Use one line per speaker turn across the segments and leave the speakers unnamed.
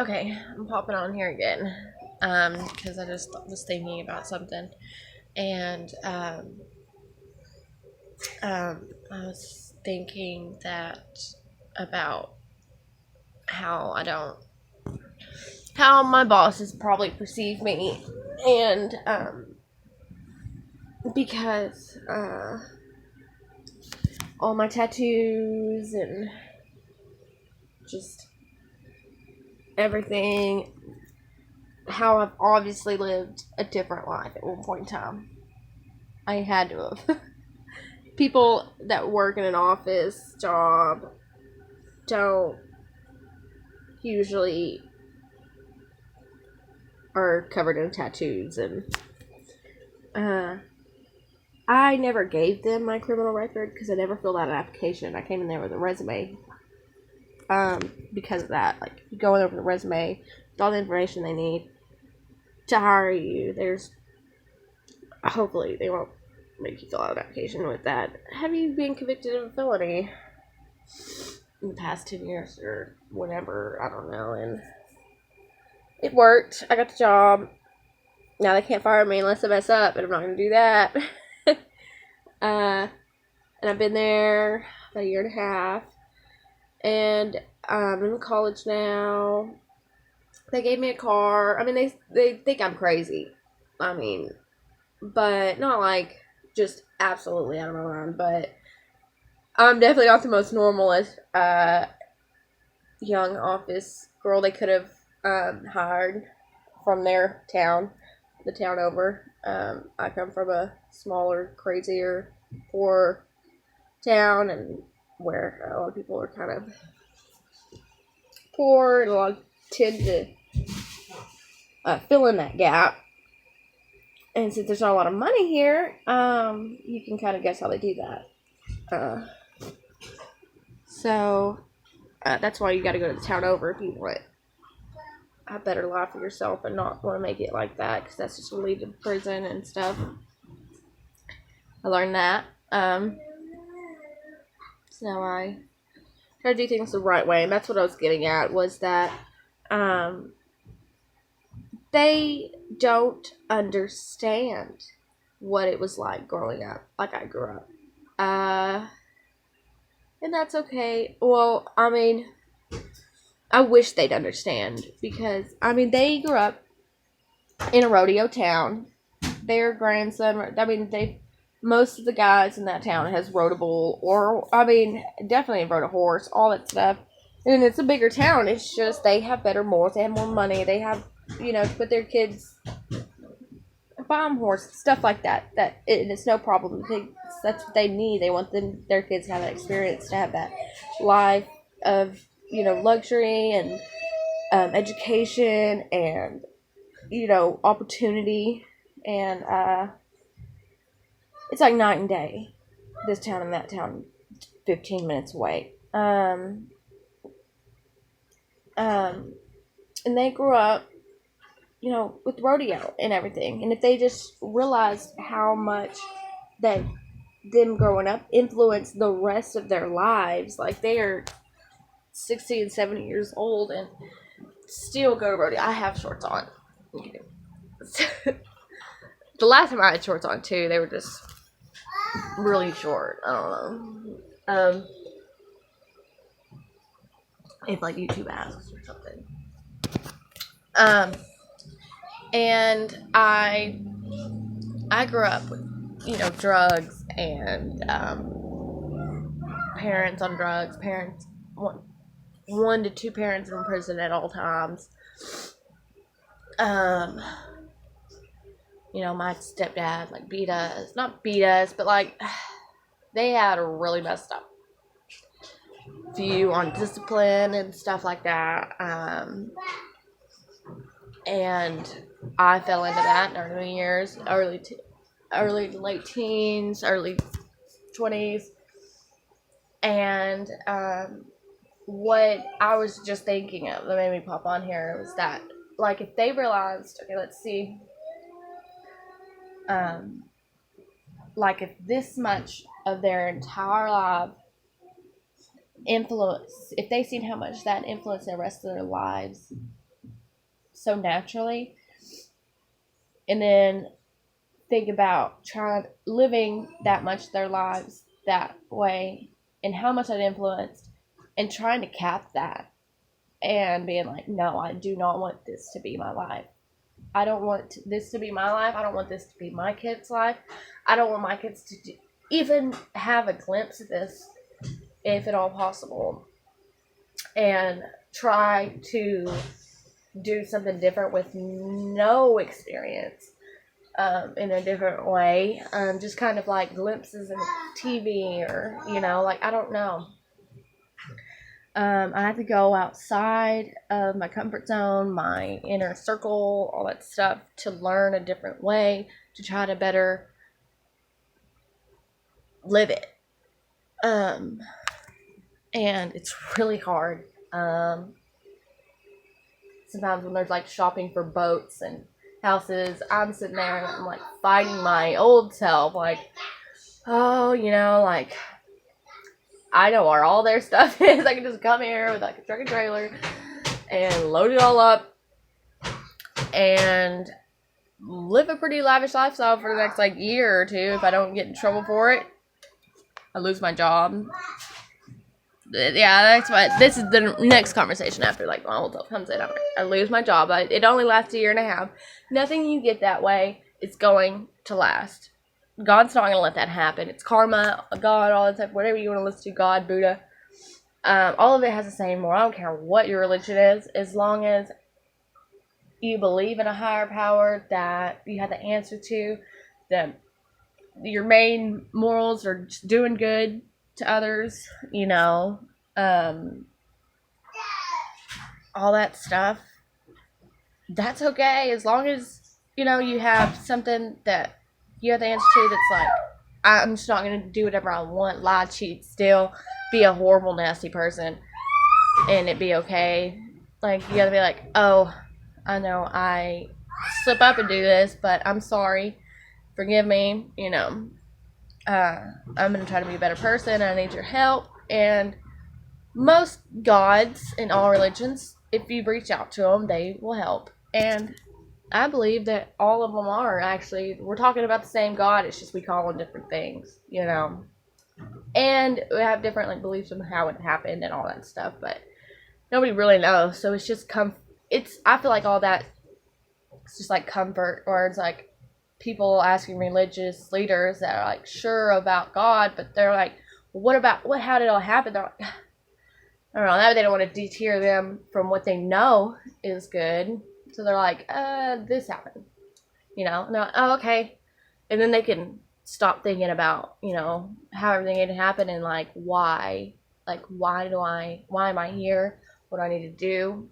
Okay, I'm popping on here again. Because I just was thinking about something. And, I was thinking that about how how my bosses probably perceive me. And, because, all my tattoos and just everything, how I've obviously lived a different life at one point in time. I had to have. People that work in an office job don't usually are covered in tattoos, and I never gave them my criminal record because I never filled out an application. I came in there with a resume. Because of that, like going over the resume with all the information they need to hire you. There's hopefully they won't make you fill out an application with that. Have you been convicted of a felony in the past 10 years or whatever? I don't know. And it worked. I got the job. Now they can't fire me unless I mess up, but I'm not going to do that. And I've been there about a year and a half. And I'm in college now. They gave me a car. I mean, they think I'm crazy. I mean, but not like just absolutely out of my mind. But I'm definitely not the most normalist young office girl they could have hired from their town, the town over. I come from a smaller, crazier, poor town, and where a lot of people are kind of poor, and a lot tend to fill in that gap. And since there's not a lot of money here, you can kind of guess how they do that. So that's why you got to go to the town over if you want a better life for yourself and not want to make it like that, because that's just going to lead to prison and stuff. I learned that. So now I try to do things the right way, and that's what I was getting at, was that they don't understand what it was like growing up, like I grew up. And that's okay. Well, I mean, I wish they'd understand, because, I mean, they grew up in a rodeo town. Their grandson, I mean, most of the guys in that town has rode a bull, or, I mean, definitely rode a horse, all that stuff. And it's a bigger town. It's just they have better morals. They have more money. They have, to put their kids, buy them horses, stuff like that. And it's no problem. That's what they need. They want their kids to have that experience, to have that life of, luxury and education and, opportunity. And it's like night and day. This town and that town, 15 minutes away. And they grew up, with rodeo and everything. And if they just realized how much that them growing up influenced the rest of their lives, like they are 60 and 70 years old and still go to rodeo. I have shorts on. The last time I had shorts on too, they were just really short. I don't know. If like YouTube asks or something. And I grew up with, drugs and parents on drugs, one to two parents in prison at all times. My stepdad not beat us, but like they had a really messed up view on discipline and stuff like that. And I fell into that in early years, early to late teens, early 20s. And what I was just thinking of that made me pop on here was that, like, if they realized, okay, let's see, like, if this much of their entire life if they seen how much that influenced the rest of their lives,
so naturally. And then think about living that much of their lives that way and how much that influenced, and trying to cap that and being like, no, I do not want this to be my life. I don't want this to be my life. I don't want this to be my kid's life. I don't want my kids to even have a glimpse of this, if at all possible. And try to do something different with no experience, in a different way. Just kind of like glimpses in TV, or, like, I don't know. I have to go outside of my comfort zone, my inner circle, all that stuff, to learn a different way, to try to better live it. And it's really hard. Sometimes when there's like shopping for boats and houses, I'm sitting there and I'm like fighting my old self, like, oh, like, I know where all their stuff is. I can just come here with like a truck and trailer and load it all up and live a pretty lavish lifestyle for the next like year or two. If I don't get in trouble for it, I lose my job. Yeah, that's what. This is the next conversation after like my old self comes in. I lose my job. It only lasts a year and a half. Nothing you get that way is going to last. God's not going to let that happen. It's karma, God, all that stuff, whatever you want to listen to, God, Buddha. All of it has the same moral. I don't care what your religion is, as long as you believe in a higher power that you have the answer to, that your main morals are just doing good to others, all that stuff. That's okay, as long as, you have something that you have the answer to that's like, I'm just not going to do whatever I want, lie, cheat, steal, be a horrible, nasty person, and it be okay. Like, you gotta be like, oh, I know I slip up and do this, but I'm sorry. Forgive me, I'm going to try to be a better person. I need your help. And most gods in all religions, if you reach out to them, they will help. And I believe that all of them are actually, we're talking about the same God. It's just we call them different things, And we have different like beliefs on how it happened and all that stuff, but nobody really knows. So it's just I feel like all that, it's just like comfort, or it's like people asking religious leaders that are like sure about God, but they're like, well, how did it all happen? They're like, I don't know, that they don't want to deter them from what they know is good. So they're like, this happened, and they're like, oh, okay. And then they can stop thinking about, how everything had happened and like, why am I here? What do I need to do?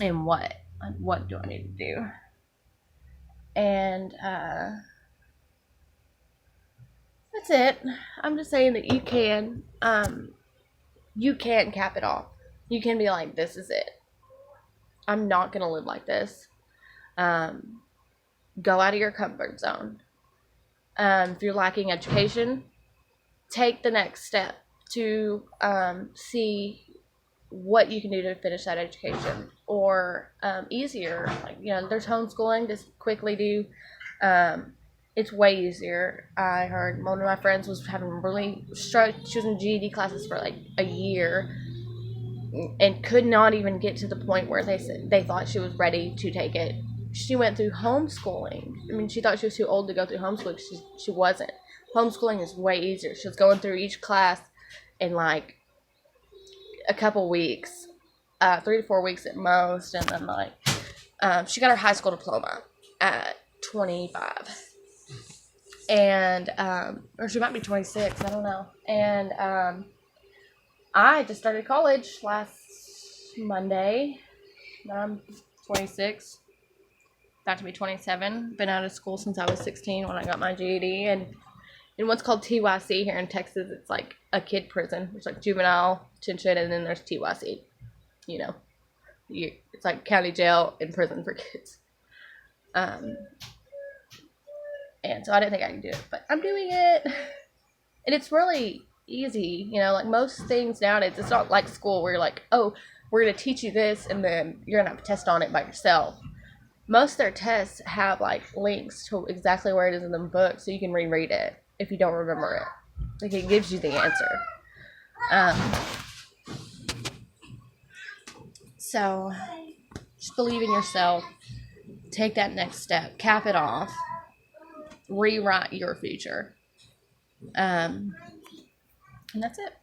And what do I need to do? And that's it. I'm just saying that you can cap it off. You can be like, this is it. I'm not going to live like this. Go out of your comfort zone. If you're lacking education, take the next step to see what you can do to finish that education, or easier. Like, there's homeschooling. Just quickly do. It's way easier. I heard one of my friends was having really she was in GED classes for like a year and could not even get to the point where they thought she was ready to take it. She went through homeschooling. I mean, she thought she was too old to go through homeschooling. She wasn't. Homeschooling is way easier. She was going through each class in like a couple weeks, 3 to 4 weeks at most, and then like she got her high school diploma at 25, and or she might be 26, I don't know. And I just started college last Monday. I'm 26, about to be 27. Been out of school since I was 16 when I got my GED, and in what's called TYC here in Texas, it's like a kid prison. There's like juvenile detention, and then there's TYC. It's like county jail and prison for kids. And so I didn't think I could do it, but I'm doing it. And it's really easy. You know, like most things nowadays, it's not like school where you're like, oh, we're going to teach you this and then you're going to have a test on it by yourself. Most of their tests have like links to exactly where it is in the book so you can reread it if you don't remember it. Like it gives you the answer. So just believe in yourself. Take that next step. Cap it off. Rewrite your future. And that's it.